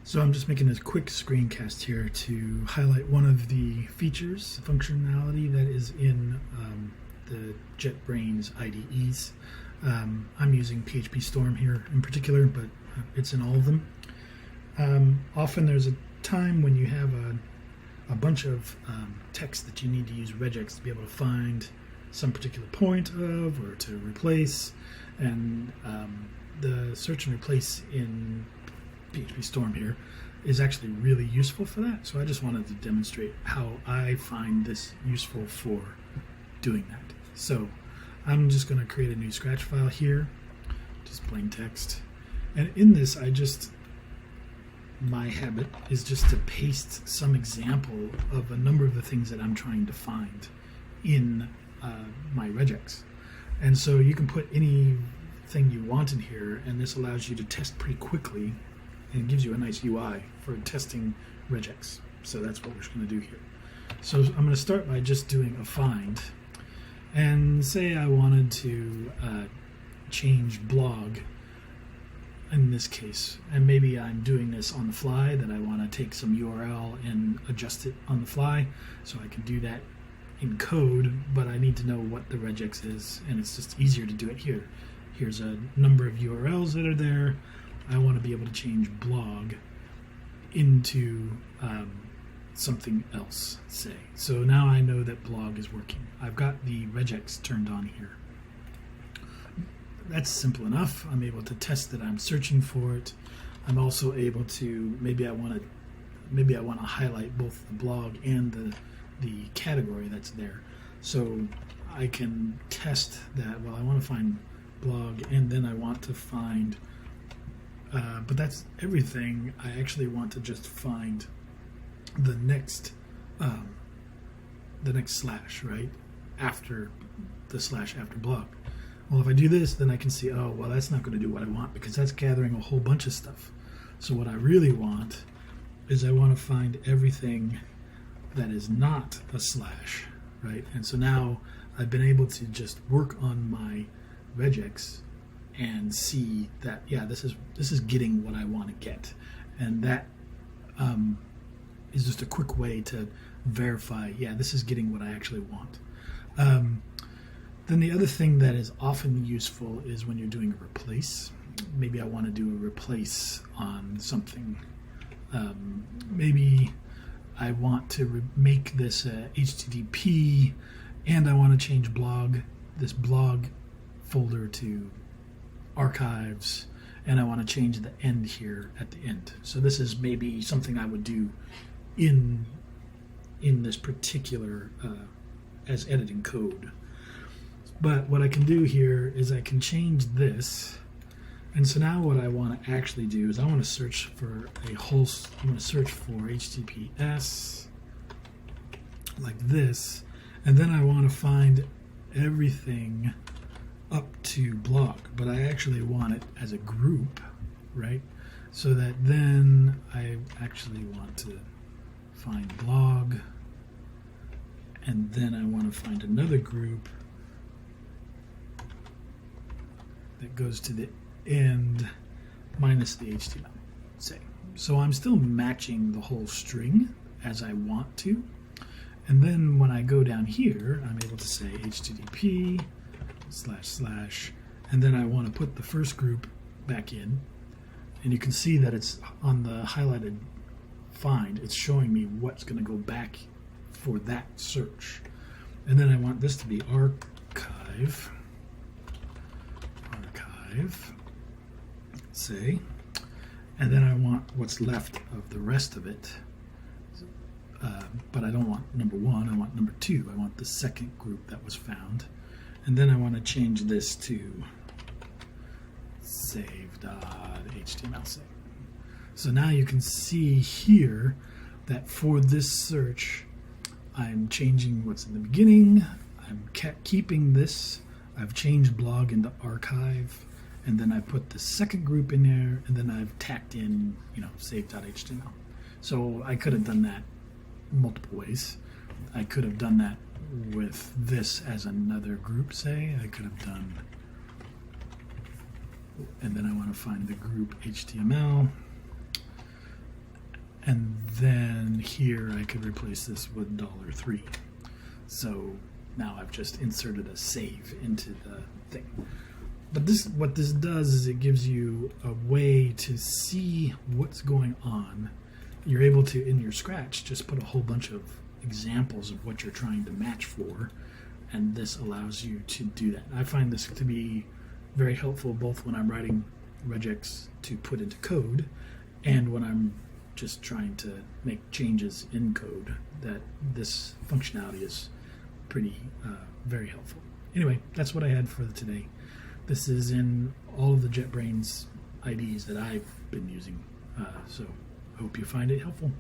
So I'm just making a quick screencast here to highlight one of the features, functionality that is in the JetBrains IDEs. I'm using PHP Storm here in particular, but it's in all of them. Often there's a time when you have a bunch of text that you need to use regex to be able to find some particular point of or to replace, and the search and replace in PHP Storm here is actually really useful for that. So I just wanted to demonstrate how I find this useful for doing that. So I'm just going to create a new scratch file here, just plain text. And in this, my habit is just to paste some example of a number of the things that I'm trying to find in my regex. And so you can put anything you want in here, and this allows you to test pretty quickly and gives you a nice UI for testing regex. So that's what we're going to do here. So I'm going to start by just doing a find, and say I wanted to change blog in this case, and maybe I'm doing this on the fly, that I want to take some URL and adjust it on the fly, so I can do that in code, but I need to know what the regex is, and it's just easier to do it here. Here's a number of URLs that are there. I want to be able to change blog into something else, say. So now I know that blog is working. I've got the regex turned on here. That's simple enough. I'm able to test that I'm searching for it. I'm also able to, maybe I want to highlight both the blog and the category that's there. So I can test that. Well, I want to find blog, and then I want to find but that's everything. I actually want to just find the next slash, right? After the slash after blog. Well, if I do this, then I can see, oh, well, that's not going to do what I want, because that's gathering a whole bunch of stuff. So what I really want is I want to find everything that is not a slash, right? And so now I've been able to just work on my regex and see that, yeah, this is getting what I want to get, and that is just a quick way to verify, yeah, this is getting what I actually want. Then the other thing that is often useful is when you're doing a replace. Maybe I want to do a replace on something. Maybe I want to make this HTTP, and I want to change this blog folder to archives, and I want to change the end here at the end. So this is maybe something I would do in this particular as editing code. But what I can do here is I can change this, and so now what I want to actually do is I want to search for I'm going to search for HTTPS like this, and then I want to find everything up to blog, but I actually want it as a group, right? So that then I actually want to find blog, and then I want to find another group that goes to the end minus the HTML, say. So I'm still matching the whole string as I want to, and then when I go down here, I'm able to say HTTP // and then I want to put the first group back in, and you can see that it's on the highlighted find, it's showing me what's going to go back for that search. And then I want this to be archive, say, and then I want what's left of the rest of it, but I don't want number 1, I want number 2, I want the second group that was found. And then I want to change this to save.html save. So now you can see here that for this search, I'm changing what's in the beginning, I'm keeping this, I've changed blog into archive, and then I put the second group in there, and then I've tacked in, save.html. So I could have done that multiple ways. I could have done that with this as another group, say. I could have done, and then I want to find the group HTML, here I could replace this with $3. So now I've just inserted a save into the thing. But what this does is it gives you a way to see what's going on. You're able to, in your Scratch, just put a whole bunch of examples of what you're trying to match for, and this allows you to do that. I find this to be very helpful both when I'm writing regex to put into code and when I'm just trying to make changes in code. That this functionality is pretty very helpful. Anyway, that's what I had for today. This is in all of the JetBrains IDEs that I've been using, so I hope you find it helpful.